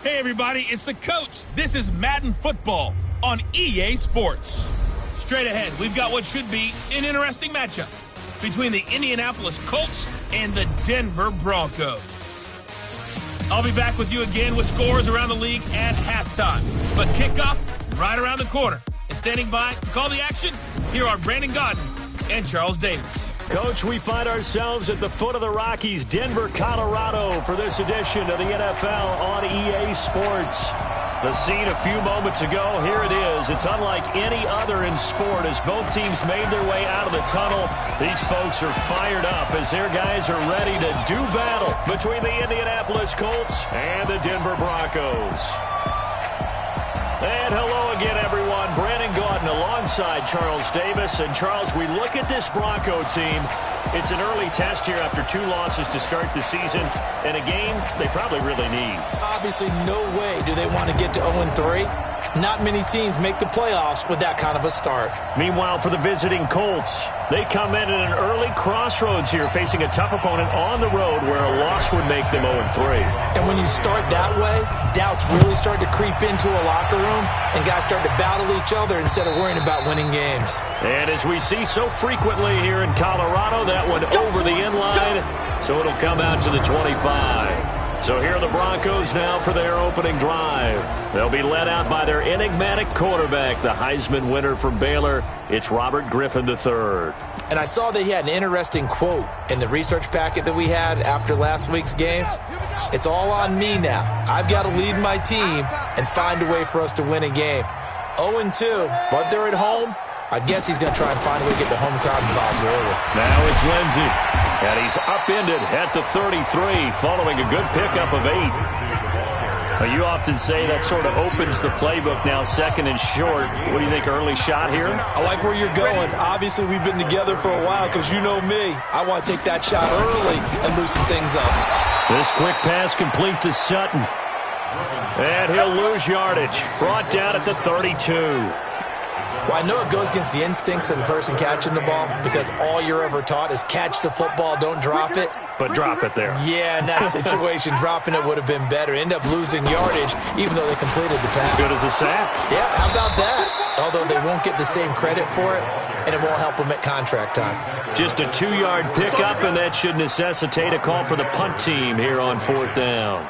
Hey everybody, it's the Colts. This is Madden Football on EA Sports. Straight ahead, we've got what should be an interesting matchup between the Indianapolis Colts and the Denver Broncos. I'll be back with you again with scores around the league at halftime. But kickoff right around the corner. And standing by to call the action, here are Brandon Godden and Charles Davis. Coach, we find ourselves at the foot of the Rockies, Denver, Colorado, for this edition of the NFL on EA Sports. The scene a few moments ago, here it is. It's unlike any other in sport as both teams made their way out of the tunnel. These folks are fired up as their guys are ready to do battle between the Indianapolis Colts and the Denver Broncos. And hello again, everyone. Brandon Godden alongside Charles Davis. And, Charles, we look at this Bronco team. It's an early test here after 2 losses to start the season, and a game they probably really need. Obviously, no way do they want to get to 0-3. Not many teams make the playoffs with that kind of a start. Meanwhile, for the visiting Colts, they come in at an early crossroads here, facing a tough opponent on the road where a loss would make them 0-3. And when you start that way, doubts really start to creep into a locker room, and guys start to battle each other instead of worrying about winning games. And as we see so frequently here in Colorado, that one over the end line, so it'll come out to the 25. So here are the Broncos now for their opening drive. They'll be led out by their enigmatic quarterback, the Heisman winner from Baylor. It's Robert Griffin III. And I saw that he had an interesting quote in the research packet that we had after last week's game. It's all on me now. I've got to lead my team and find a way for us to win a game. 0-2, but they're at home. I guess he's going to try and find a way to get the home crowd involved early. Now it's Lindsey. And he's upended at the 33 following a good pickup of 8. Well, you often say that sort of opens the playbook now, second and short. What do you think, early shot here? I like where you're going. Obviously, we've been together for a while because you know me. I want to take that shot early and loosen things up. This quick pass complete to Sutton. And he'll lose yardage. Brought down at the 32. Well, I know it goes against the instincts of the person catching the ball because all you're ever taught is catch the football, don't drop it. But drop it there. Yeah, in that situation, dropping it would have been better. End up losing yardage even though they completed the pass. Good as a sack. Yeah, how about that? Although they won't get the same credit for it, and it won't help them at contract time. Just a 2-yard pickup, and that should necessitate a call for the punt team here on 4th down.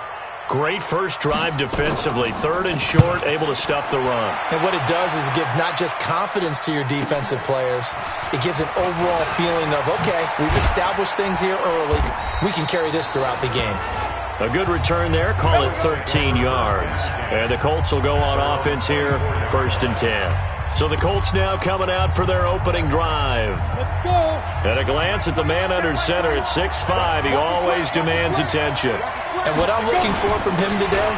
Great first drive defensively. 3rd and short, able to stuff the run. And what it does is it gives not just confidence to your defensive players, it gives an overall feeling of, okay, we've established things here early. We can carry this throughout the game. A good return there. Call it 13 yards. And the Colts will go on offense here, 1st and 10. So the Colts now coming out for their opening drive. Let's go. At a glance at the man under center at 6'5", he always demands attention. And what I'm looking for from him today,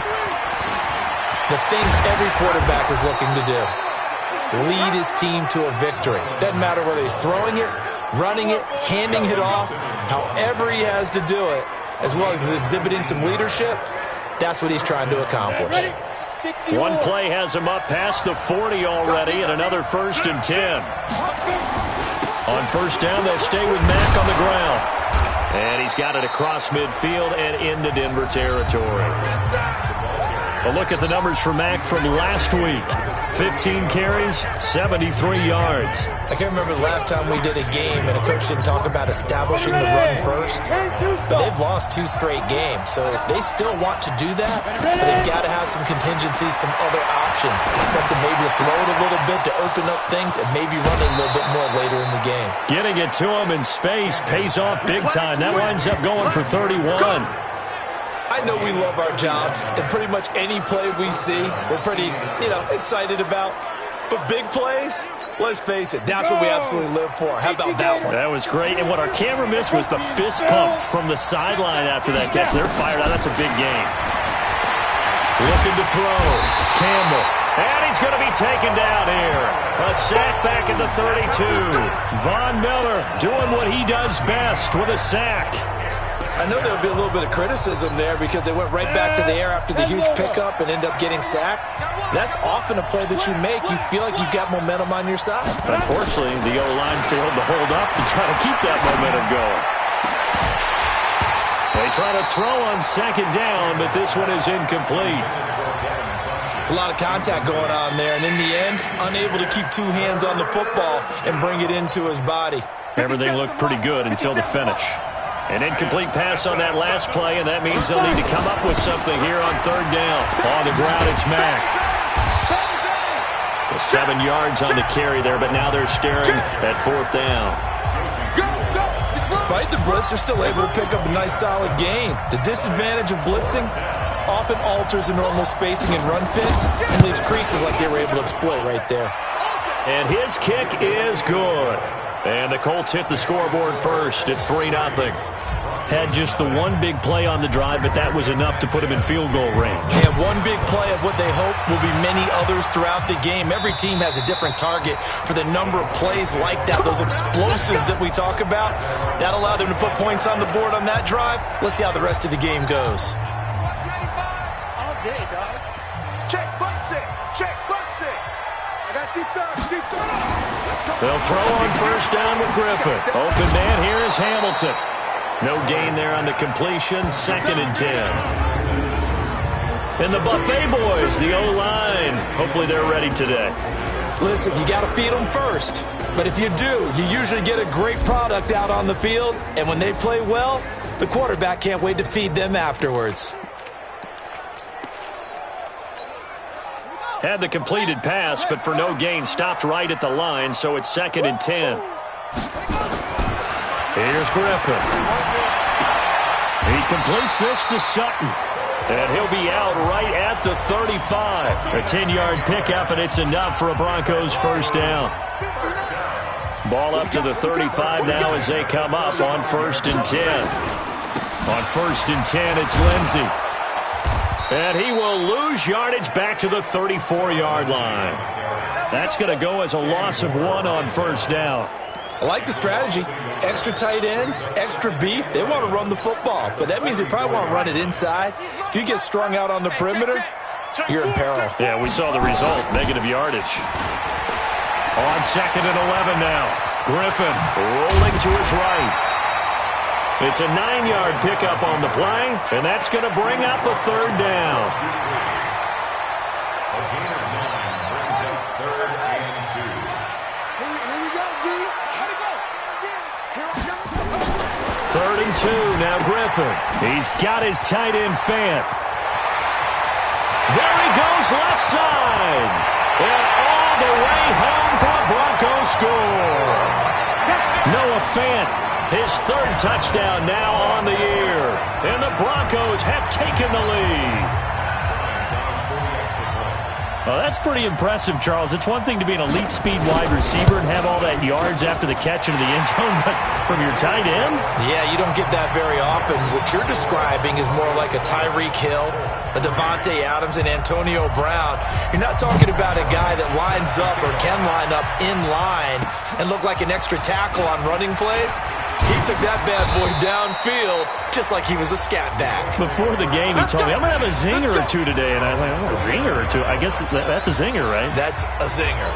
the things every quarterback is looking to do. Lead his team to a victory. Doesn't matter whether he's throwing it, running it, handing it off, however he has to do it, as well as exhibiting some leadership, that's what he's trying to accomplish. One play has him up past the 40 already, and another 1st and 10. On 1st down, they'll stay with Mack on the ground. And he's got it across midfield and into Denver territory. A look at the numbers for Mack from last week. 15 carries, 73 yards. I can't remember the last time we did a game and a coach didn't talk about establishing the run first. But they've lost 2 straight games, so they still want to do that. But they've got to have some contingencies, some other options. Expect them maybe to throw it a little bit to open up things and maybe run it a little bit more later in the game. Getting it to him in space pays off big time. That winds up going for 31. I know we love our jobs, and pretty much any play we see, we're pretty, excited about. But big plays, let's face it, that's what we absolutely live for. How about that one? That was great, and what our camera missed was the fist pump from the sideline after that catch. They're fired out. That's a big game. Looking to throw. Campbell. And he's going to be taken down here. A sack back at the 32. Von Miller doing what he does best with a sack. I know there would be a little bit of criticism there because they went right back to the air after the huge pickup and end up getting sacked. That's often a play that you make. You feel like you've got momentum on your side. Unfortunately, the O-line failed to hold up to try to keep that momentum going. They They try to throw on second down, but this one is incomplete. It's a lot of contact going on there, and in the end, unable to keep two hands on the football and bring it into his body. Everything looked pretty good until the finish. An incomplete pass on that last play, and that means they'll need to come up with something here on third down. On the ground, it's Mack. 7 yards on the carry there, but now they're staring at fourth down. Despite the blitz, they're still able to pick up a nice, solid gain. The disadvantage of blitzing often alters the normal spacing and run fits and leaves creases like they were able to exploit right there. And his kick is good. And the Colts hit the scoreboard first. It's 3-0. Had just the one big play on the drive, but that was enough to put him in field goal range. Yeah, one big play of what they hope will be many others throughout the game. Every team has a different target for the number of plays like that, those explosives that we talk about. That allowed them to put points on the board on that drive. Let's see how the rest of the game goes. All day, dog. Check, butt stick. Check, butt stick. I got deep third, deep third. They'll throw on first down with Griffin. Open man here is Hamilton. No gain there on the completion. 2nd and 10. And the Buffet boys, the O-line. Hopefully they're ready today. Listen, you got to feed them first. But if you do, you usually get a great product out on the field. And when they play well, the quarterback can't wait to feed them afterwards. Had the completed pass, but for no gain, stopped right at the line, so it's 2nd and 10. Here's Griffin. He completes this to Sutton. And he'll be out right at the 35. A 10-yard pickup, and it's enough for a Broncos first down. Ball up to the 35 now as they come up on 1st and 10. On 1st and 10, it's Lindsey. And he will lose yardage back to the 34-yard line. That's going to go as a loss of 1 on first down. I like the strategy. Extra tight ends, extra beef. They want to run the football, but that means they probably want to run it inside. If you get strung out on the perimeter, you're in peril. Yeah, we saw the result, negative yardage. On 2nd and 11 now. Griffin rolling to his right. It's a 9-yard pickup on the play, and that's going to bring up a third down. Third and 2, now Griffin. He's got his tight end Fant. There he goes left side. And all the way home for a Broncos score. Noah Fant, his 3rd touchdown now on the year. And the Broncos have taken the lead. Well, that's pretty impressive, Charles. It's one thing to be an elite speed wide receiver and have all that yards after the catch into the end zone, but from your tight end? Yeah, you don't get that very often. What you're describing is more like a Tyreek Hill, a Devontae Adams, and Antonio Brown. You're not talking about a guy that lines up or can line up in line and look like an extra tackle on running plays. He took that bad boy downfield just like he was a scat back. Before the game, he told me, I'm going to have a zinger or two today. And I was like, oh, a zinger or two? I guess that's a zinger, right? That's a zinger.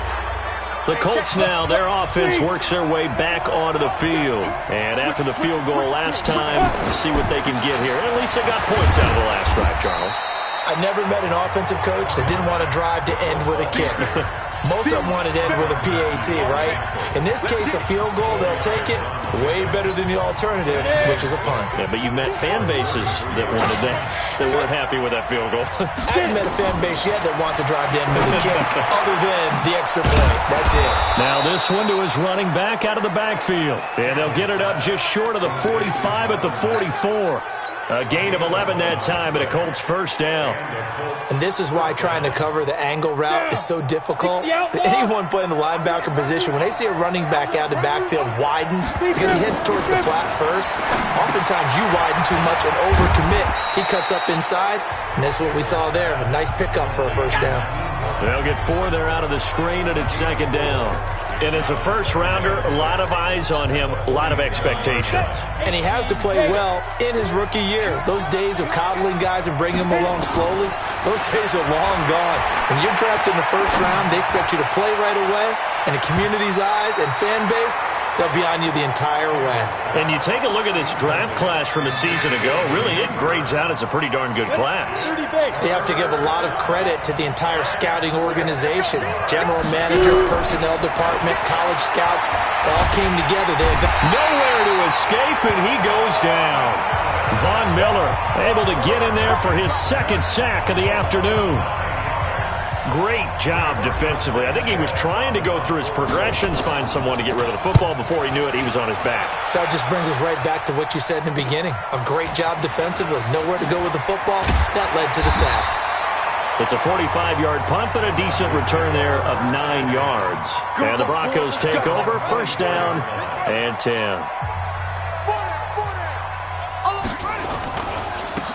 The Colts now, their offense works their way back onto the field. And after the field goal last time, we'll see what they can get here. At least they got points out of the last drive, Charles. I never met an offensive coach that didn't want to drive to end with a kick. Most of them wanted to end with a PAT, right? In this case, a field goal, they'll take it. Way better than the alternative, which is a punt. Yeah, but you met fan bases that wanted that weren't happy with that field goal. I haven't met a fan base yet that wants to drive to end with a kick other than the extra point. That's it. Now this one to his running back out of the backfield. And they'll get it up just short of the 45 at the 44. A gain of 11 that time, and a Colts first down. And this is why trying to cover the angle route is so difficult. Anyone playing the linebacker position, when they see a running back out of the backfield widen because he heads towards the flat first, oftentimes you widen too much and overcommit. He cuts up inside, and that's what we saw there. A nice pickup for a first down. They'll get 4 there out of the screen, and it's 2nd down. And as a first-rounder, a lot of eyes on him, a lot of expectations. And he has to play well in his rookie year. Those days of coddling guys and bringing them along slowly, those days are long gone. When you're drafted in the first round, they expect you to play right away. And the community's eyes and fan base, they'll be on you the entire way. And you take a look at this draft class from a season ago, really it grades out as a pretty darn good class. So you have to give a lot of credit to the entire scouting organization. General manager, personnel department, college scouts, all came together. Nowhere to escape, and he goes down. Von Miller able to get in there for his second sack of the afternoon. Great job defensively. I think he was trying to go through his progressions, find someone to get rid of the football. Before he knew it, he was on his back. So that just brings us right back to what you said in the beginning. A great job defensively. Nowhere to go with the football. That led to the sack. It's a 45-yard punt, but a decent return there of 9 yards. And the Broncos take over. First down and 10.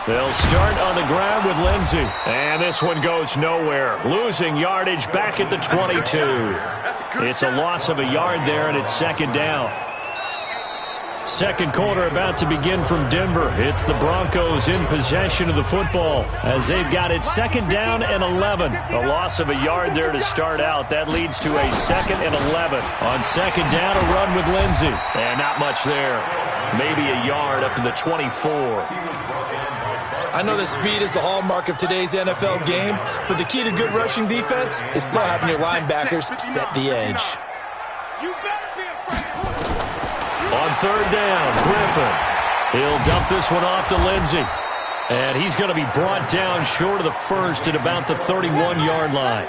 They'll start on the ground with Lindsey. And this one goes nowhere. Losing yardage back at the 22. It's a loss of a yard there, and it's second down. Second quarter about to begin from Denver. It's the Broncos in possession of the football as they've got it second down and 11. A loss of a yard there to start out. That leads to a second and 11. On second down, a run with Lindsey. And not much there. Maybe a yard up to the 24. I know that speed is the hallmark of today's NFL game, but the key to good rushing defense is still having your linebackers set the edge. On third down, Griffin. He'll dump this one off to Lindsey. And he's going to be brought down short of the first at about the 31-yard line.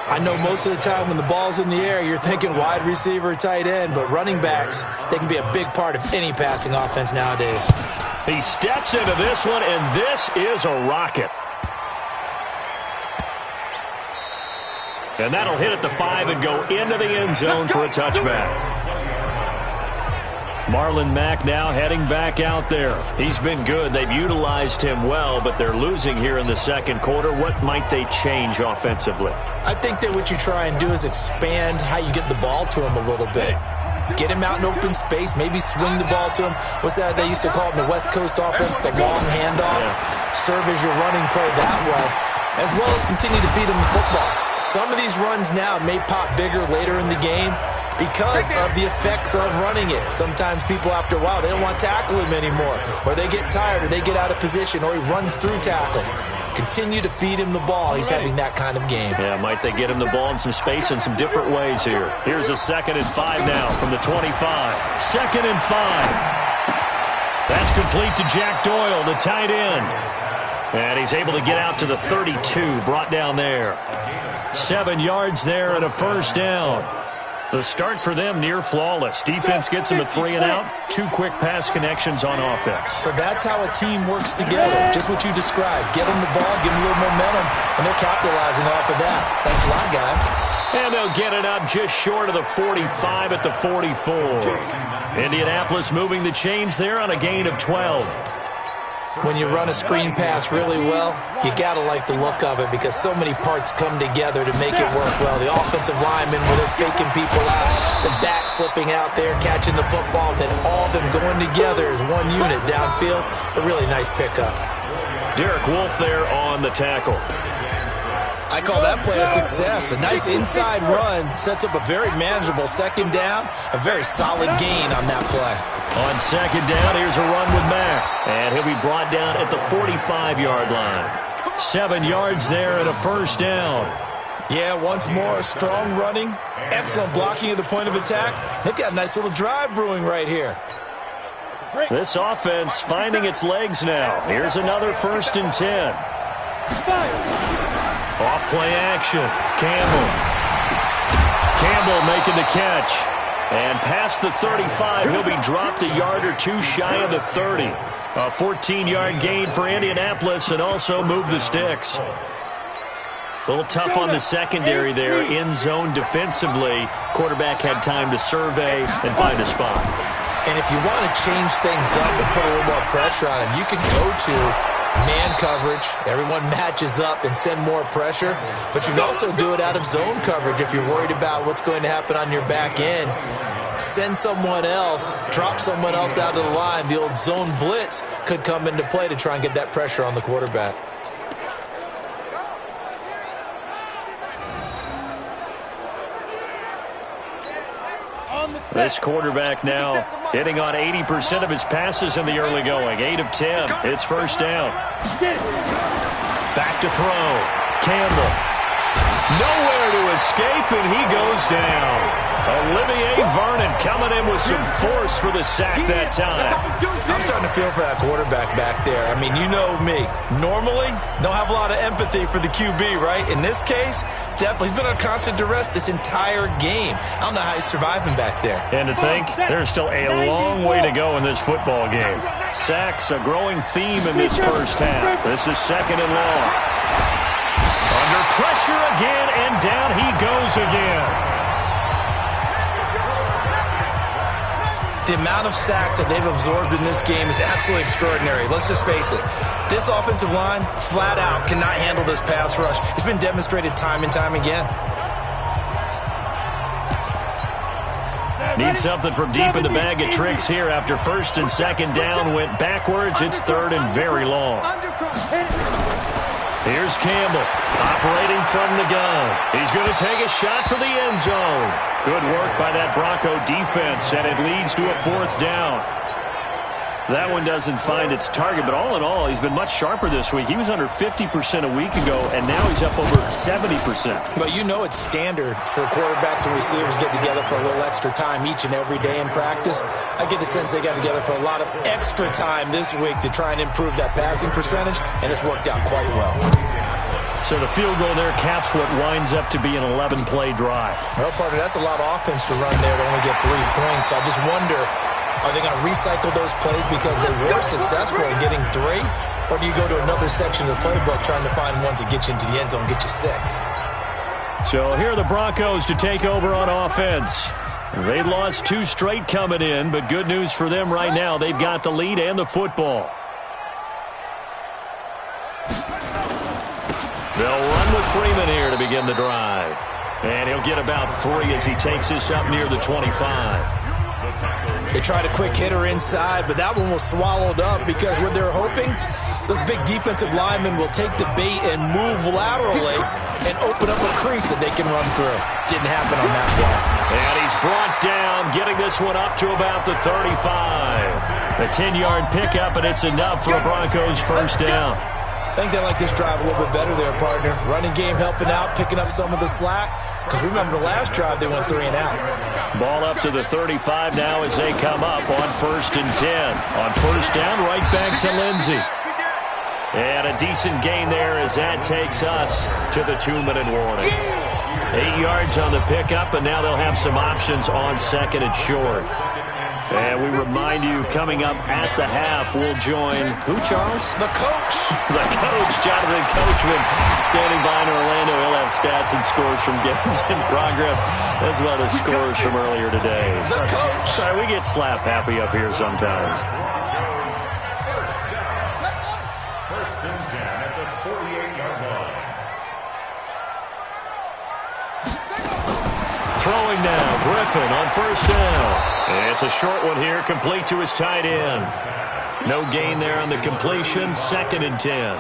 I know most of the time when the ball's in the air, you're thinking wide receiver, tight end, but running backs, they can be a big part of any passing offense nowadays. He steps into this one, and this is a rocket. And that'll hit at the 5 and go into the end zone for a touchback. Marlon Mack now heading back out there. He's been good. They've utilized him well, but they're losing here in the second quarter. What might they change offensively? I think that what you try and do is expand how you get the ball to him a little bit. Get him out in open space, maybe swing the ball to him. What's that they used to call it in the West Coast offense, the long handoff? Yeah. Serve as your running play that way, as well as continue to feed him the football. Some of these runs now may pop bigger later in the game because of the effects of running it. Sometimes people, after a while, they don't want to tackle him anymore, or they get tired, or they get out of position, or he runs through tackles. Continue to feed him the ball. He's having that kind of game. Yeah, might they get him the ball in some space in some different ways here. Here's a 2nd and 5 now from the 25. 2nd and 5. That's complete to Jack Doyle, the tight end. And he's able to get out to the 32, brought down there. 7 yards there and a first down. The start for them near flawless. Defense gets them a 3 and out. 2 quick pass connections on offense. So that's how a team works together. Just what you described. Get them the ball, give them a little momentum, and they're capitalizing off of that. Thanks a lot, guys. And they'll get it up just short of the 45 at the 44. Indianapolis moving the chains there on a gain of 12. When you run a screen pass really well, you got to like the look of it because so many parts come together to make it work well. The offensive linemen, where they're faking people out, the back slipping out there, catching the football, then all of them going together as one unit downfield. A really nice pickup. Derek Wolfe there on the tackle. I call that play a success. A nice inside run sets up a very manageable second down. A very solid gain on that play. On second down, here's a run with Mack. And he'll be brought down at the 45-yard line. 7 yards there and a first down. Yeah, once more, strong running. Excellent blocking at the point of attack. They've got a nice little drive brewing right here. This offense finding its legs now. Here's another 1st and 10. Off play action. Campbell making the catch. And past the 35, he'll be dropped a yard or 2 shy of the 30. A 14-yard gain for Indianapolis and also move the sticks. A little tough on the secondary there. In zone defensively. Quarterback had time to survey and find a spot. And if you want to change things up and put a little more pressure on him, you can go to man coverage. Everyone matches up and send more pressure. But you can also do it out of zone coverage if you're worried about what's going to happen on your back end. Send someone else, drop someone else out of the line. The old zone blitz could come into play to try and get that pressure on the quarterback. This quarterback now hitting on 80% of his passes in the early going. 8 of 10. It's first down. Back to throw. Campbell. Nowhere to escape, and he goes down. Olivier Vernon coming in with some force for the sack that time. I'm starting to feel for that quarterback back there. I mean, you know me. Normally, don't have a lot of empathy for the QB, right? In this case, definitely. He's been on constant duress this entire game. I don't know how he's surviving back there. And to think, there's still a long way to go in this football game. Sacks, a growing theme in this first half. This is second and long. Under pressure again, and down he goes again. The amount of sacks that they've absorbed in this game is absolutely extraordinary. Let's just face it. This offensive line, flat out, cannot handle this pass rush. It's been demonstrated time and time again. Need something from deep in the bag of tricks here after first and second down went backwards. It's third and very long. Here's Campbell operating from the gun. He's going to take a shot for the end zone. Good work by that Bronco defense, and it leads to a fourth down. That one doesn't find its target, but all in all, he's been much sharper this week. He was under 50% a week ago, and now he's up over 70%. But you know it's standard for quarterbacks and receivers get together for a little extra time each and every day in practice. I get the sense they got together for a lot of extra time this week to try and improve that passing percentage, and it's worked out quite well. So the field goal there caps what winds up to be an 11-play drive. Well, partner, that's a lot of offense to run there to only get 3 points. So I just wonder, are they going to recycle those plays because they were successful in getting 3? Or do you go to another section of the playbook trying to find ones that get you into the end zone and get you 6? So here are the Broncos to take over on offense. They lost 2 straight coming in, but good news for them right now. They've got the lead and the football. They'll run with Freeman here to begin the drive. And he'll get about 3 as he takes this up near the 25. They tried a quick hitter inside, but that one was swallowed up because what they're hoping, those big defensive linemen will take the bait and move laterally and open up a crease that they can run through. Didn't happen on that play. And he's brought down, getting this one up to about the 35. A 10-yard pickup, and it's enough for a Broncos first down. I think they like this drive a little bit better there, partner. Running game helping out, picking up some of the slack. Because remember, the last drive they went 3 and out. Ball up to the 35 now as they come up on first and 10. On first down, right back to Lindsey. And a decent gain there as that takes us to the 2-minute warning. 8 yards on the pickup, and now they'll have some options on second and short. And we remind you, coming up at the half, we'll join, who, Charles? The coach. The coach, Jonathan Coachman, standing by in Orlando. He'll have stats and scores from games in progress, as well as scores from earlier today. The coach. Sorry, we get slap happy up here sometimes. First and 10 at the 48-yard line. Throwing now, Griffin on first down. It's a short one here, complete to his tight end. No gain there on the completion, second and 10.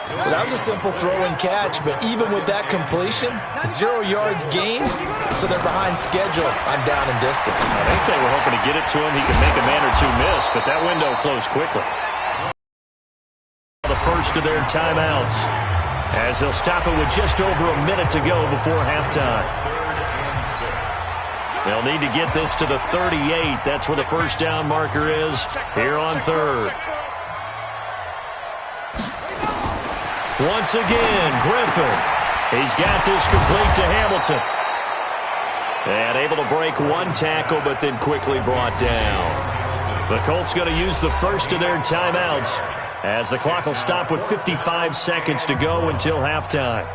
Well, that was a simple throw and catch, but even with that completion, 0 yards gained, so they're behind schedule on down and distance. I think they were hoping to get it to him. He could make a man or 2 miss, but that window closed quickly. The first of their timeouts, as they'll stop it with just over a minute to go before halftime. They'll need to get this to the 38. That's where the first down marker is here on third. Once again, Griffin. He's got this complete to Hamilton. And able to break 1 tackle, but then quickly brought down. The Colts going to use the first of their timeouts as the clock will stop with 55 seconds to go until halftime.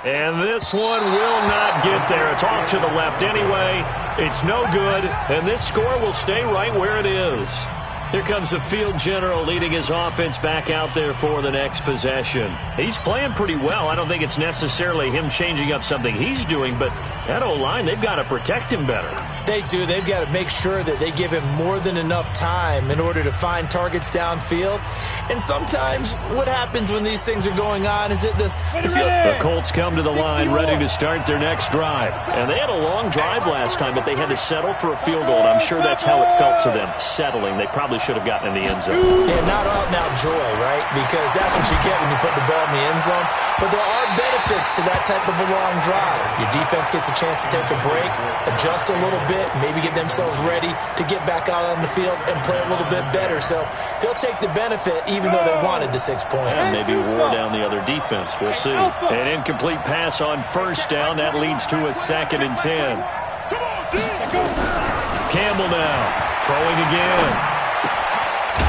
And this one will not get there. It's off to the left anyway. It's no good, and this score will stay right where it is. Here comes the field general leading his offense back out there for the next possession. He's playing pretty well. I don't think it's necessarily him changing up something he's doing, but that O-line, they've got to protect him better. They do. They've got to make sure that they give him more than enough time in order to find targets downfield. And sometimes what happens when these things are going on is that the Colts come to the line ready to start their next drive. And they had a long drive last time, but they had to settle for a field goal. And I'm sure that's how it felt to them, settling. They probably should have gotten in the end zone. Yeah, not out and out joy, right? Because that's what you get when you put the ball in the end zone. But there are benefits to that type of a long drive. Your defense gets a chance to take a break, adjust a little bit, maybe get themselves ready to get back out on the field and play a little bit better. So they'll take the benefit even though they wanted the 6 points. Maybe wore down the other defense. We'll see. An incomplete pass on first down. That leads to a 2nd and 10. Campbell now. Throwing again.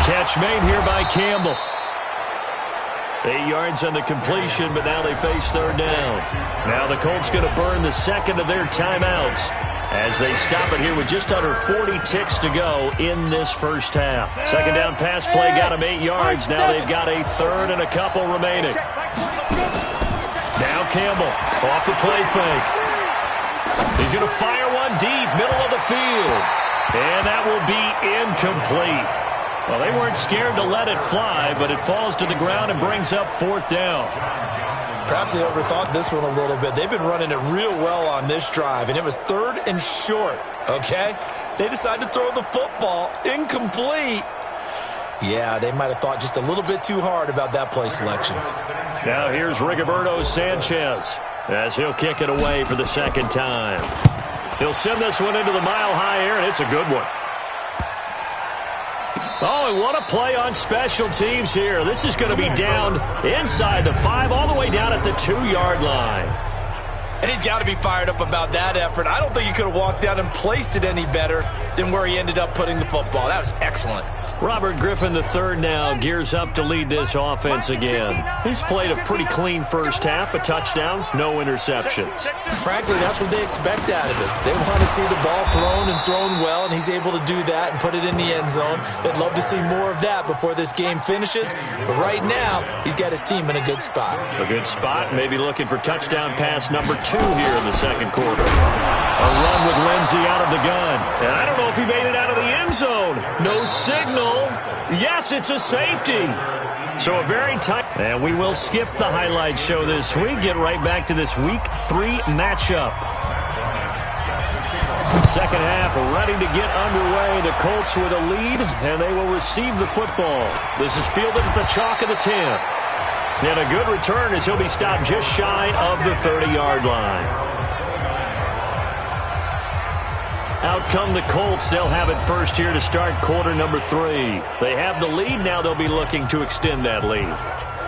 Catch made here by Campbell. 8 yards on the completion, but now they face 3rd down. Now the Colts going to burn the 2nd of their timeouts as they stop it here with just under 40 ticks to go in this first half. 2nd down pass play got them 8 yards. Now they've got a 3rd and a couple remaining. Now Campbell off the play fake. He's going to fire one deep, middle of the field. And that will be incomplete. Well, they weren't scared to let it fly, but it falls to the ground and brings up 4th down. Perhaps they overthought this one a little bit. They've been running it real well on this drive, and it was 3rd and short, okay? They decided to throw the football incomplete. Yeah, they might have thought just a little bit too hard about that play selection. Now here's Rigoberto Sanchez as he'll kick it away for the 2nd time. He'll send this one into the mile-high air, and it's a good one. Oh, and what a play on special teams here. This is going to be down inside the 5, all the way down at the 2-yard line. And he's got to be fired up about that effort. I don't think he could have walked down and placed it any better than where he ended up putting the football. That was excellent. Robert Griffin III now gears up to lead this offense again. He's played a pretty clean first half, a touchdown, no interceptions. Frankly, that's what they expect out of him. They want to see the ball thrown and thrown well, and he's able to do that and put it in the end zone. They'd love to see more of that before this game finishes, but right now, he's got his team in a good spot. A good spot, maybe looking for touchdown pass number 2 here in the 2nd quarter. A run with Lindsey out of the gun, and I don't know if he made it out of the end zone. No signal. Yes, it's a safety. So a very tight. And we will skip the highlight show this week. Get right back to this Week 3 matchup. Second half ready to get underway. The Colts with a lead, and they will receive the football. This is fielded at the chalk of the 10. And a good return as he'll be stopped just shy of the 30-yard line. Out come the Colts. They'll have it first here to start quarter number 3. They have the lead. Now they'll be looking to extend that lead.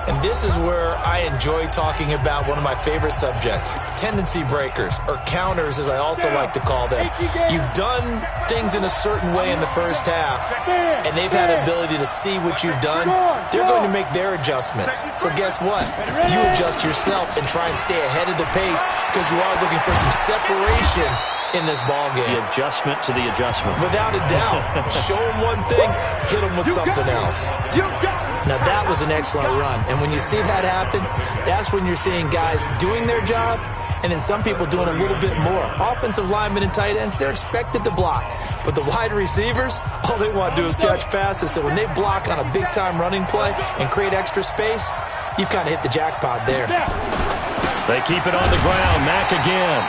And this is where I enjoy talking about one of my favorite subjects, tendency breakers, or counters as I also like to call them. You've done things in a certain way in the first half, and they've had an ability to see what you've done. They're going to make their adjustments. So guess what? You adjust yourself and try and stay ahead of the pace because you are looking for some separation in this ball game. The adjustment to the adjustment. Without a doubt. Show them one thing, hit them with something else. Now, that was an excellent run. And when you see that happen, that's when you're seeing guys doing their job and then some people doing a little bit more. Offensive linemen and tight ends, they're expected to block. But the wide receivers, all they want to do is catch passes. So when they block on a big-time running play and create extra space, you've kind of hit the jackpot there. They keep it on the ground. Mack again.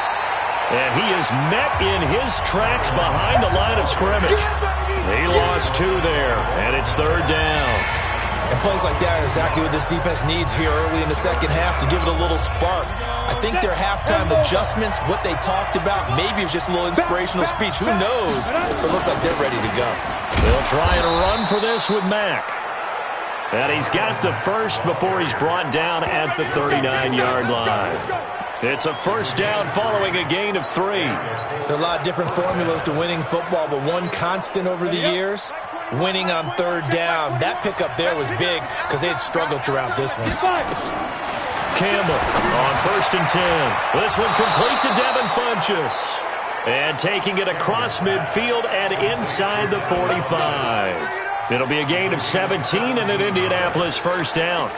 And he is met in his tracks behind the line of scrimmage. He lost 2 there, and it's 3rd down. And plays like that are exactly what this defense needs here early in the second half to give it a little spark. I think their halftime adjustments, what they talked about, maybe it was just a little inspirational speech. Who knows? But it looks like they're ready to go. They'll try and run for this with Mack. And he's got the first before he's brought down at the 39-yard line. It's a first down following a gain of 3. There are a lot of different formulas to winning football, but one constant over the years, winning on 3rd down. That pickup there was big because they had struggled throughout this one. Campbell on 1st and 10. This one complete to Devin Funchess. And taking it across midfield and inside the 45. It'll be a gain of 17 and an Indianapolis first down.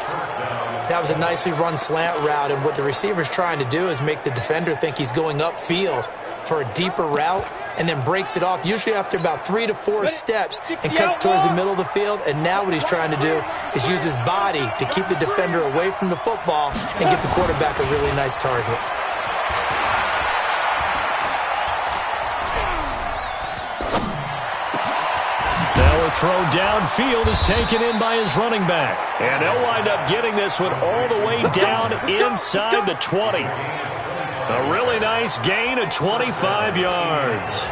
That was a nicely run slant route, and what the receiver's trying to do is make the defender think he's going upfield for a deeper route, and then breaks it off, usually after about 3 to 4 steps, and cuts towards the middle of the field. And now what he's trying to do is use his body to keep the defender away from the football and get the quarterback a really nice target. Now a throw downfield is taken in by his running back. And they'll wind up getting this one all the way down inside the 20. A really nice gain of 25 yards.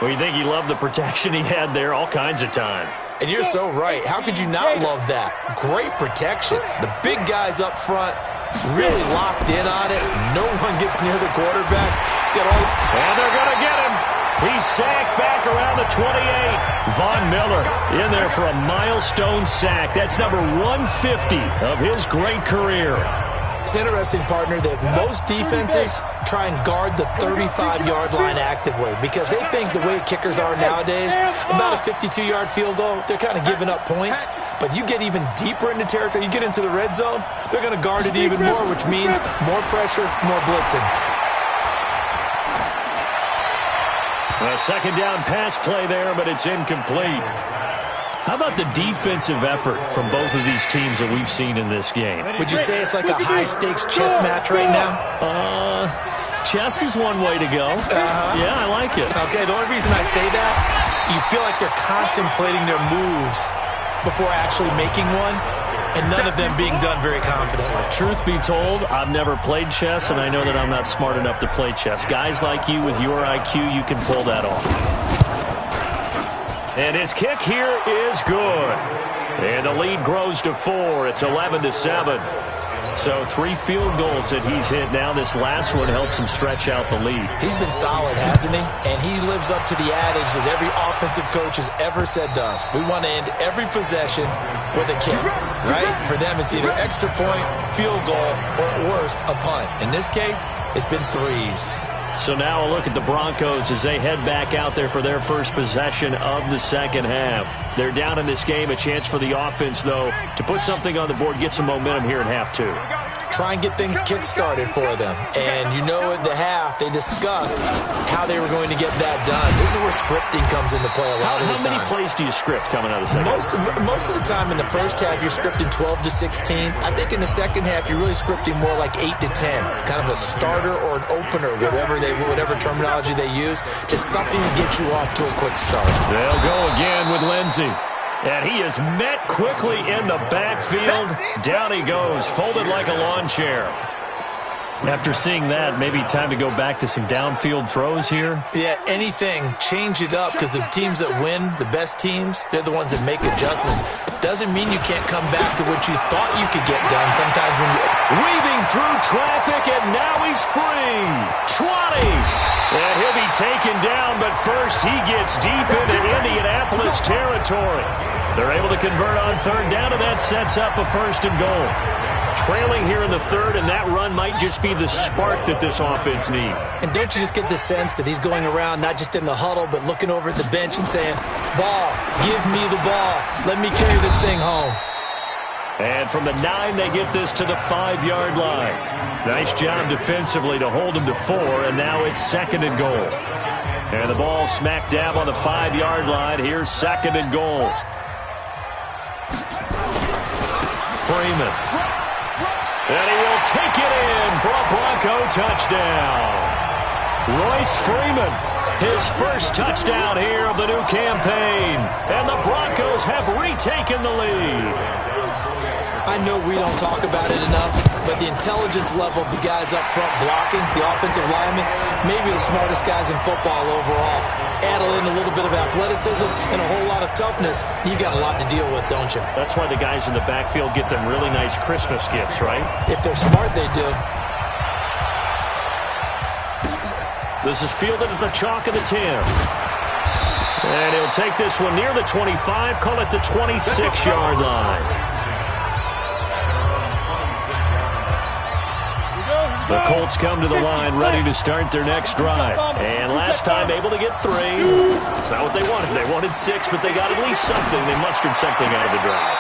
Well, you think he loved the protection he had there all kinds of time. And you're so right. How could you not love that? Great protection. The big guys up front really locked in on it. No one gets near the quarterback. He's got all... And they're going to get him. He's sacked back around the 28. Von Miller in there for a milestone sack. That's number 150 of his great career. It's interesting, partner, that most defenses try and guard the 35-yard line actively because they think the way kickers are nowadays, about a 52-yard field goal, they're kind of giving up points. But you get even deeper into territory, you get into the red zone, they're going to guard it even more, which means more pressure, more blitzing. A second down pass play there, but it's incomplete. How about the defensive effort from both of these teams that we've seen in this game? Would you say it's like a high-stakes chess match right now? Chess is one way to go. Yeah, I like it. Okay, the only reason I say that, you feel like they're contemplating their moves before actually making one, and none of them being done very confidently. Truth be told, I've never played chess, and I know that I'm not smart enough to play chess. Guys like you with your IQ, you can pull that off. And his kick here is good. And the lead grows to 4. It's 11-7. So 3 field goals that he's hit now. This last one helps him stretch out the lead. He's been solid, hasn't he? And he lives up to the adage that every offensive coach has ever said to us. We want to end every possession with a kick, right? For them, it's either extra point, field goal, or at worst, a punt. In this case, it's been 3s. So now a look at the Broncos as they head back out there for their first possession of the second half. They're down in this game. A chance for the offense, though, to put something on the board, get some momentum here in half 2. Try and get things kick-started for them. And you know at the half, they discussed how they were going to get that done. This is where scripting comes into play a lot of the time. How many plays do you script coming out of the second half? Most of the time in the first half, you're scripting 12 to 16. I think in the second half, you're really scripting more like 8 to 10. Kind of a starter or an opener, whatever terminology they use. Just something to get you off to a quick start. They'll go again with Lindsey. And he is met quickly in the backfield. Down he goes, folded like a lawn chair. After seeing that, maybe time to go back to some downfield throws here. Yeah, anything. Change it up because the teams that win, the best teams, they're the ones that make adjustments. Doesn't mean you can't come back to what you thought you could get done sometimes when you... Weaving through traffic, and now he's free. 20. And he'll be taken down, but first he gets deep into Indianapolis territory. They're able to convert on third down, and that sets up a 1st and goal. Trailing here in the third, and that run might just be the spark that this offense needs. And don't you just get the sense that he's going around not just in the huddle, but looking over at the bench and saying, ball, give me the ball. Let me carry this thing home. And from the 9, they get this to the 5-yard line. Nice job defensively to hold him to 4, and now it's 2nd and goal. And the ball smack dab on the 5-yard line. Here's 2nd and goal. Freeman. And he will take it in for a Bronco touchdown. Royce Freeman, his first touchdown here of the new campaign. And the Broncos have retaken the lead. I know we don't talk about it enough, but the intelligence level of the guys up front blocking, the offensive linemen, maybe the smartest guys in football overall. Add in a little bit of athleticism and a whole lot of toughness, you got a lot to deal with, don't you? That's why the guys in the backfield get them really nice Christmas gifts, right? If they're smart, they do. This is fielded at the chalk of the 10. And he'll take this one near the 25, call it the 26-yard line. The Colts come to the line ready to start their next drive. And last time able to get 3. It's not what they wanted. They wanted 6, but they got at least something. They mustered something out of the drive.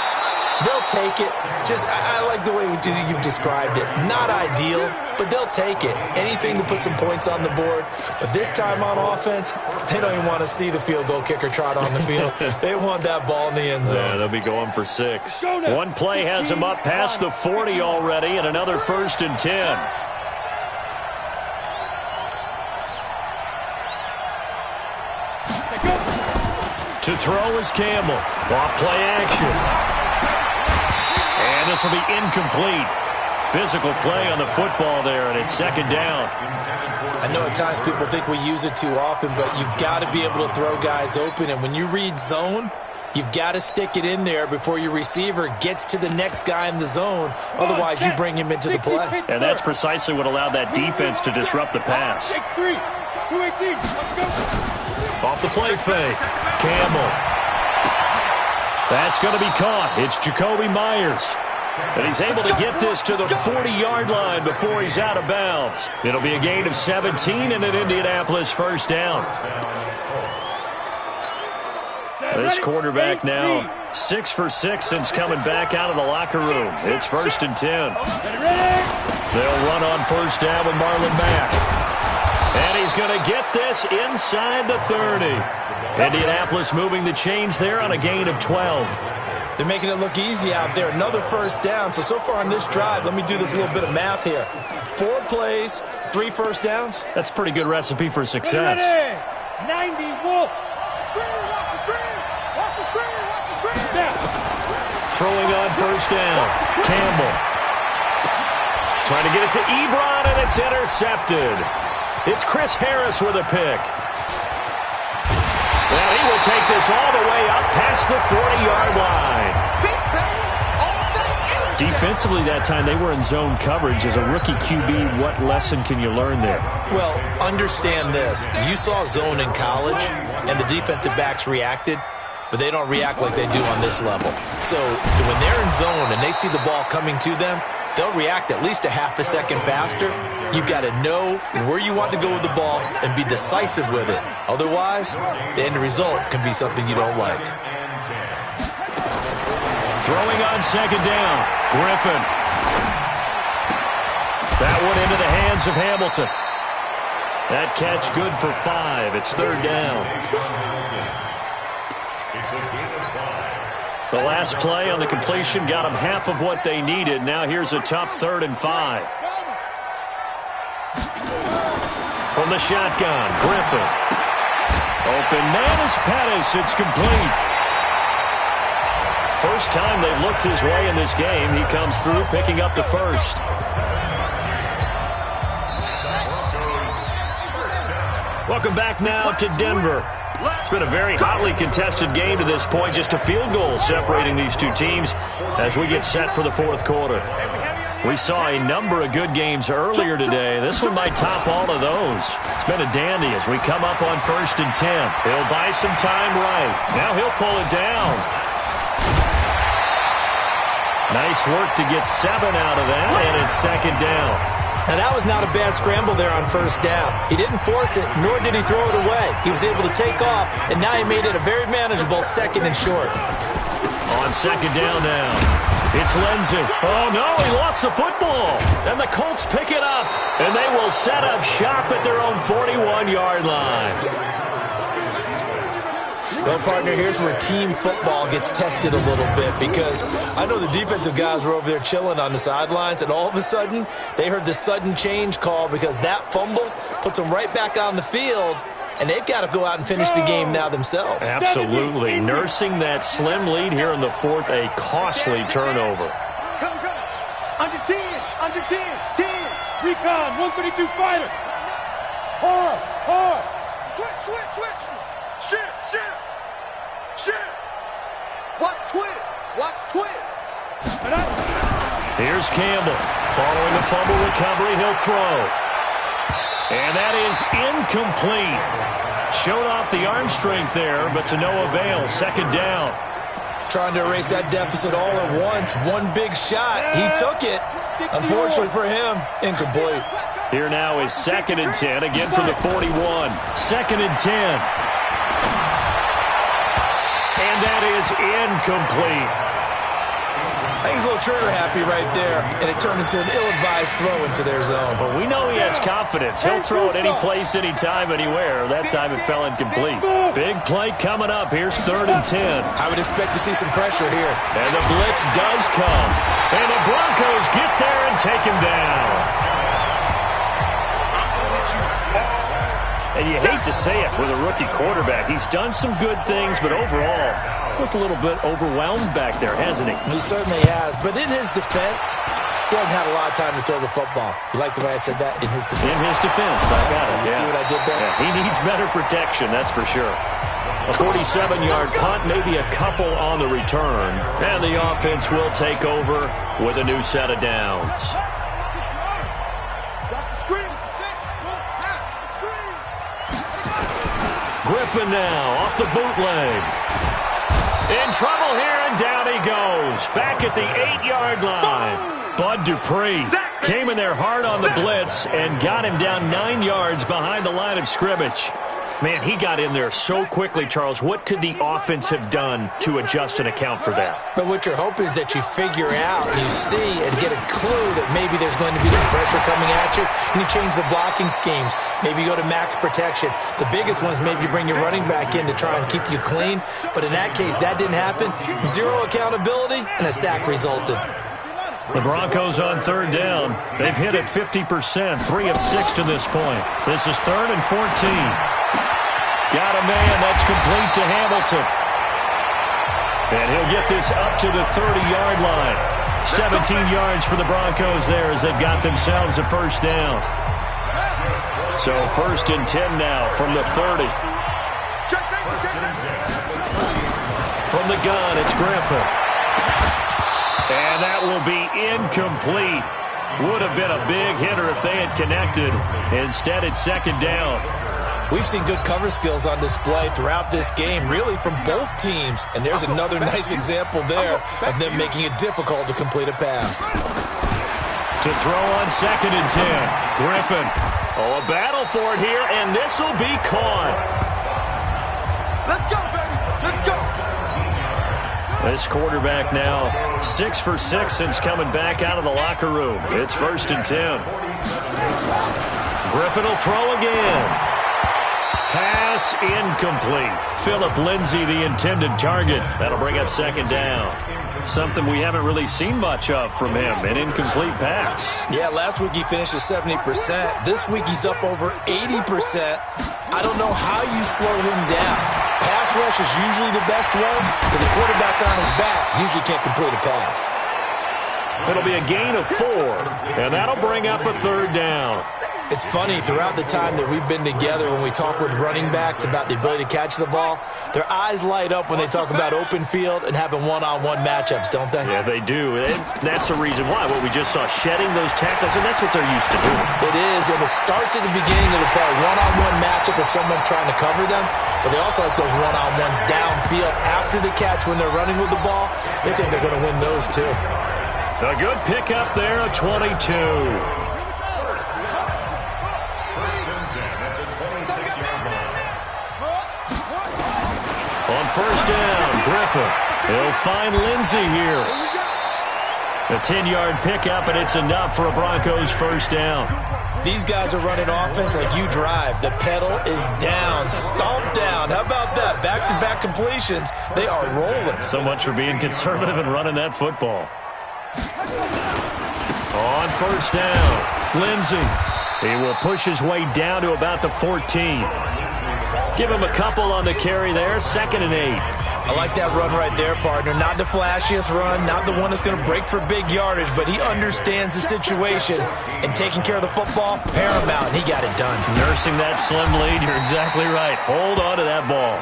They'll take it. I like the way you've described it. Not ideal, but they'll take it. Anything to put some points on the board. But this time on offense, they don't even want to see the field goal kicker trot on the field. They want that ball in the end zone. Yeah, they'll be going for 6. One play has them up past the 40 already, and another 1st and 10. To throw is Campbell. Off play action. And this will be incomplete. Physical play on the football there, and it's 2nd down. I know at times people think we use it too often, but you've got to be able to throw guys open. And when you read zone, you've got to stick it in there before your receiver gets to the next guy in the zone. Otherwise, you bring him into the play. And that's precisely what allowed that defense to disrupt the pass. Off the play fake. Campbell. That's going to be caught. It's Jacoby Myers. And he's able to get this to the 40-yard line before he's out of bounds. It'll be a gain of 17 and an Indianapolis 1st down. This quarterback now 6 for 6 since coming back out of the locker room. It's 1st and 10. They'll run on 1st down with Marlon Mack. And he's going to get this inside the 30. Indianapolis moving the chains there on a gain of 12. They're making it look easy out there. Another 1st down. So far on this drive, let me do this little bit of math here. 4 plays, 3 1st downs. That's a pretty good recipe for success. 90 Wolf. Watch the screen. Throwing on 1st down. Campbell. Trying to get it to Ebron, and it's intercepted. It's Chris Harris with a pick. Well, he will take this all the way up past the 40-yard line. Defensively that time, they were in zone coverage. As a rookie QB, what lesson can you learn there? Well, understand this. You saw zone in college, and the defensive backs reacted, but they don't react like they do on this level. So when they're in zone and they see the ball coming to them, they'll react at least a half a second faster. You've got to know where you want to go with the ball and be decisive with it. Otherwise, the end result can be something you don't like. Throwing on 2nd down. Griffin. That one into the hands of Hamilton. That catch good for 5. It's 3rd down. The last play on the completion got them half of what they needed. Now here's a tough 3rd and 5. From the shotgun, Griffin. Open man is Pettis. It's complete. First time they've looked his way in this game. He comes through picking up the 1st. Welcome back now to Denver. It's been a very hotly contested game to this point. Just a field goal separating these two teams as we get set for the 4th quarter. We saw a number of good games earlier today. This one might top all of those. It's been a dandy as we come up on 1st and 10. He'll buy some time right. Now he'll pull it down. Nice work to get 7 out of that, and it's 2nd down. Now, that was not a bad scramble there on 1st down. He didn't force it, nor did he throw it away. He was able to take off, and now he made it a very manageable 2nd and short. On 2nd down now, it's Lindsey. Oh, no, he lost the football. And the Colts pick it up, and they will set up shop at their own 41-yard line. Well, partner, here's where team football gets tested a little bit, because I know the defensive guys were over there chilling on the sidelines, and all of a sudden, they heard the sudden change call because that fumble puts them right back on the field, and they've got to go out and finish the game now themselves. Absolutely. Nursing that slim lead here in the 4th, a costly turnover. Come. Under 10. 10. Recon, 132 fighter. Hard. Switch. Shit. Watch twist. Here's Campbell. Following the fumble recovery, he'll throw. And that is incomplete. Showed off the arm strength there, but to no avail. 2nd down. Trying to erase that deficit all at once. One big shot. He took it. Unfortunately for him, incomplete. Here now is 2nd and 10, again from the 41. 2nd and 10. And that is incomplete. I think he's a little trigger happy right there, and it turned into an ill-advised throw into their zone. Well, we know he has confidence. He'll throw it any place, anytime, anywhere. That time it fell incomplete. Big play coming up. Here's 3rd and 10. I would expect to see some pressure here. And the blitz does come. And the Broncos get there and take him down. And you hate to say it with a rookie quarterback. He's done some good things, but overall, looked a little bit overwhelmed back there, hasn't he? He certainly has. But in his defense, he hasn't had a lot of time to throw the football. You like the way I said that? In his defense. In his defense. I got it. You see what I did there? Yeah, he needs better protection, that's for sure. A 47-yard punt, maybe a couple on the return. And the offense will take over with a new set of downs. Griffin now off the bootleg. In trouble here, and down he goes. Back at the 8-yard line. Bud Dupree came in there hard on the blitz and got him down 9 yards behind the line of scrimmage. Man, he got in there so quickly, Charles. What could the offense have done to adjust and account for that? But what you're hoping is that you figure out, you see, and get a clue that maybe there's going to be some pressure coming at you, and you change the blocking schemes. Maybe you go to max protection. The biggest one is maybe you bring your running back in to try and keep you clean. But in that case, that didn't happen. Zero accountability, and a sack resulted. The Broncos on 3rd down. They've hit it 50%, 3 of 6 to this point. This is 3rd and 14. Got a man. That's complete to Hamilton. And he'll get this up to the 30-yard line. 17 yards for the Broncos there as they've got themselves a 1st down. So 1st and 10 now from the 30. From the gun, it's Griffin. And that will be incomplete. Would have been a big hitter if they had connected. Instead, it's 2nd down. We've seen good cover skills on display throughout this game, really from both teams. And there's another nice example there of them making it difficult to complete a pass. To throw on 2nd and 10. Griffin. Oh, a battle for it here, and this will be caught. Let's go, baby. Let's go. This quarterback now 6 for 6 since coming back out of the locker room. It's 1st and 10. Griffin will throw again. Pass incomplete. Phillip Lindsay, the intended target. That'll bring up 2nd down. Something we haven't really seen much of from him, an incomplete pass. Yeah, last week he finished at 70%. This week he's up over 80%. I don't know how you slow him down. Pass rush is usually the best way because a quarterback on his back usually can't complete a pass. It'll be a gain of 4, and that'll bring up a 3rd down. It's funny, throughout the time that we've been together, when we talk with running backs about the ability to catch the ball, their eyes light up when they talk about open field and having one-on-one matchups, don't they? Yeah, they do. And that's the reason why. What we just saw, shedding those tackles, and that's what they're used to doing. It is, and it starts at the beginning of the play. One-on-one matchup with someone trying to cover them, but they also like those one-on-ones downfield after the catch when they're running with the ball. They think they're going to win those, too. A good pickup there, a 22. On 1st down, Griffin. He'll find Lindsay here. A 10-yard pickup, and it's enough for a Broncos 1st down. These guys are running offense like you drive. The pedal is down, stomped down. How about that? Back-to-back completions. They are rolling. So much for being conservative and running that football. On 1st down, Lindsay. He will push his way down to about the 14. Give him a couple on the carry there. 2nd and 8. I like that run right there, partner. Not the flashiest run, not the one that's going to break for big yardage, but he understands the situation, and taking care of the football, paramount, and he got it done. Nursing that slim lead, you're exactly right. Hold on to that ball.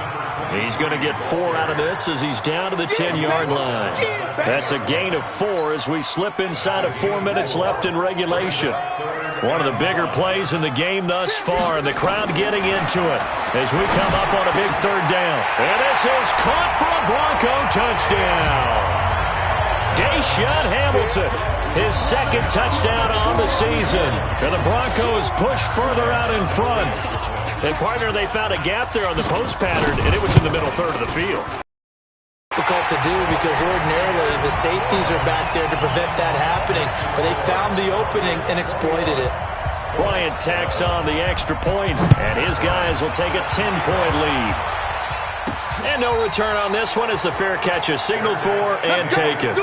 He's going to get 4 out of this as he's down to the 10-yard line. That's a gain of 4 as we slip inside of 4 minutes left in regulation. One of the bigger plays in the game thus far, and the crowd getting into it as we come up on a big 3rd down. And this is caught for a Bronco touchdown. Deshaun Hamilton, his 2nd touchdown on the season. And the Broncos push further out in front. And, partner, they found a gap there on the post pattern, and it was in the middle 3rd of the field. The difficult to do because ordinarily the safeties are back there to prevent that happening, but they found the opening and exploited it. Bryant tacks on the extra point, and his guys will take a 10-point lead. And no return on this one as the fair catch is signaled for and taken.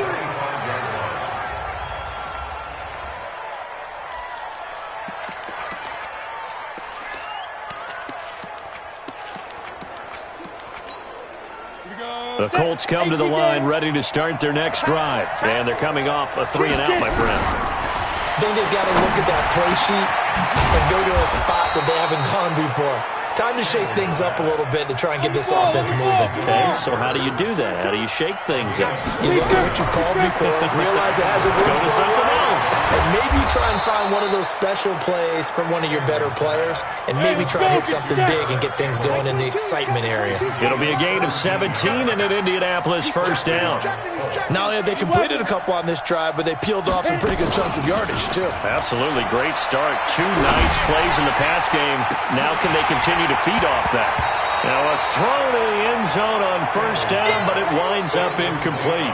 The Colts come to the line ready to start their next drive. And they're coming off a 3-and-out, my friend. I think they've got to look at that play sheet and go to a spot that they haven't gone before. Time to shake things up a little bit to try and get this offense moving. Okay, so how do you do that? How do you shake things up? You look at what you called before, realize it hasn't worked. Go to something else. And maybe try and find one of those special plays from one of your better players, and maybe try and hit something big and get things going in the excitement area. It'll be a gain of 17 and an Indianapolis first down. Not only have they completed a couple on this drive, but they peeled off some pretty good chunks of yardage, too. Absolutely. Great start. 2 nice plays in the pass game. Now can they continue to feed off that? Now a throw to the end zone on first down, but it winds up incomplete.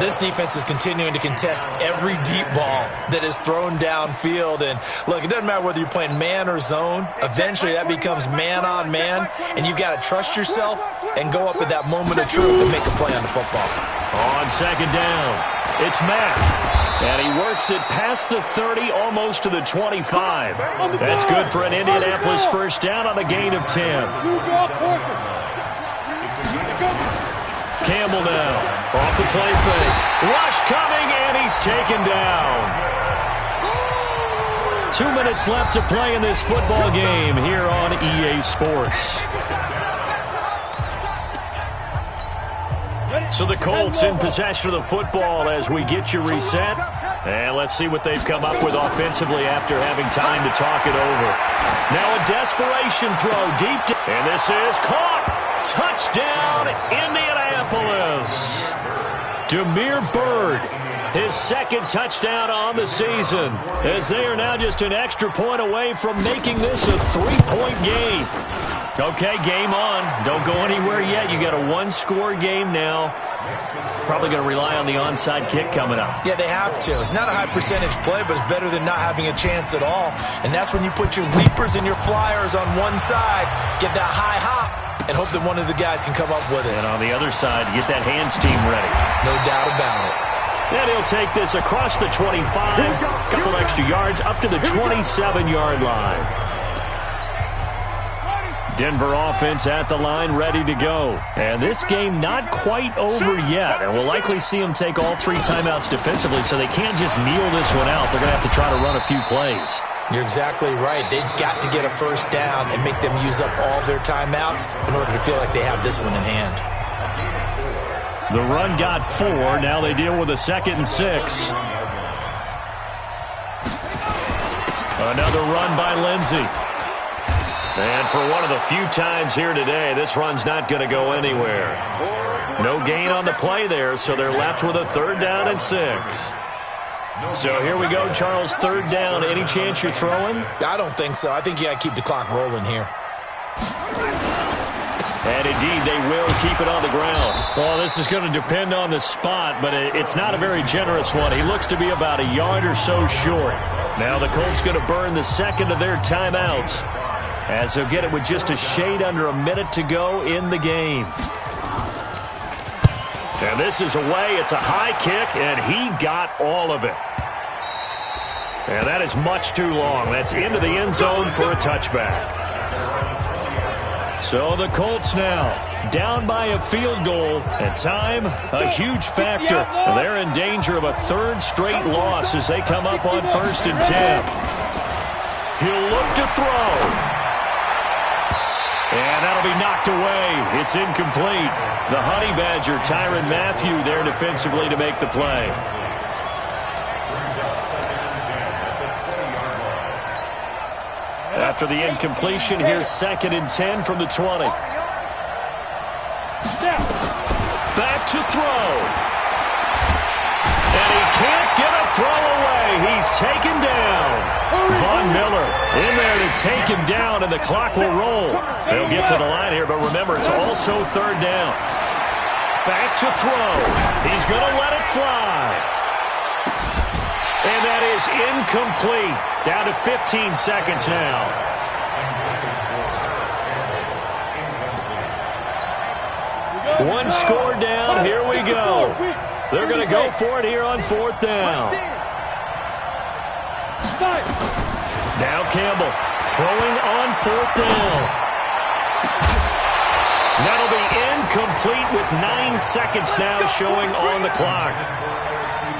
This defense is continuing to contest every deep ball that is thrown downfield. And look, it doesn't matter whether you're playing man or zone. Eventually that becomes man on man, and you've got to trust yourself and go up at that moment of truth and make a play on the football. On second down, it's Matt. And he works it past the 30, almost to the 25. That's good for an Indianapolis first down on a gain of 10. Campbell now, off the play fake. Rush coming, and he's taken down. 2 minutes left to play in this football game here on EA Sports. So the Colts in possession of the football as we get you reset. And let's see what they've come up with offensively after having time to talk it over. Now a desperation throw deep. And this is caught. Touchdown, Indianapolis. Damiere Byrd, his second touchdown on the season, as they are now just an extra point away from making this a 3-point game. Okay, game on. Don't go anywhere yet. You got a 1-score game now. Probably going to rely on the onside kick coming up. Yeah, they have to. It's not a high percentage play, but it's better than not having a chance at all. And that's when you put your leapers and your flyers on one side, get that high hop, and hope that one of the guys can come up with it. And on the other side, get that hands team ready. No doubt about it. And he'll take this across the 25, couple extra yards up to the 27-yard line. Denver offense at the line, ready to go. And this game not quite over yet. And we'll likely see them take all 3 timeouts defensively, so they can't just kneel this one out. They're going to have to try to run a few plays. You're exactly right. They've got to get a first down and make them use up all their timeouts in order to feel like they have this one in hand. The run got 4. Now they deal with a 2nd and 6. Another run by Lindsey. And for one of the few times here today, this run's not going to go anywhere. No gain on the play there, so they're left with a 3rd down and 6. So here we go, Charles, 3rd down. Any chance you're throwing? I don't think so. I think you got to keep the clock rolling here. And indeed, they will keep it on the ground. Well, this is going to depend on the spot, but it's not a very generous one. He looks to be about a yard or so short. Now the Colts going to burn the 2nd of their timeouts, as they'll get it with just a shade under a minute to go in the game. And this is away. It's a high kick, and he got all of it. And that is much too long. That's into the end zone for a touchback. So the Colts now down by a field goal, and time a huge factor. They're in danger of a 3rd straight loss as they come up on 1st and 10. He'll look to throw. And that'll be knocked away. It's incomplete. The Honey Badger, Tyrann Mathieu, there defensively to make the play. After the incompletion, here's 2nd and 10 from the 20. Back to throw. And he can't get a throw away. He's taken down. Von Miller in there to take him down, and the clock will roll. They'll get to the line here, but remember, it's also 3rd down. Back to throw. He's going to let it fly. And that is incomplete. Down to 15 seconds now. One score down. Here we go. They're going to go for it here on 4th down. Now Campbell throwing on 4th down. That'll be incomplete with 9 seconds now showing on the clock.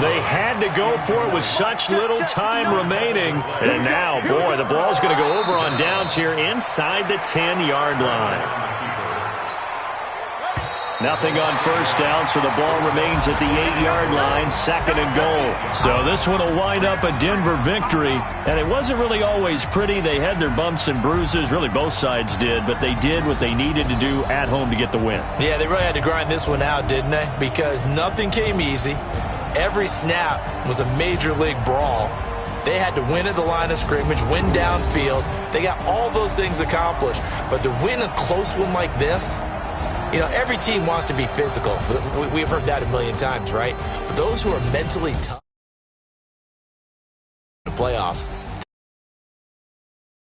They had to go for it with such little time remaining. And now, boy, the ball's going to go over on downs here inside the 10-yard line. Nothing on 1st down, so the ball remains at the 8-yard line, 2nd and goal. So this one will wind up a Denver victory, and it wasn't really always pretty. They had their bumps and bruises, really both sides did, but they did what they needed to do at home to get the win. Yeah, they really had to grind this one out, didn't they? Because nothing came easy. Every snap was a major league brawl. They had to win at the line of scrimmage, win downfield. They got all those things accomplished, but to win a close one like this, you know, every team wants to be physical. We've heard that a million times, right? But those who are mentally tough in the playoffs,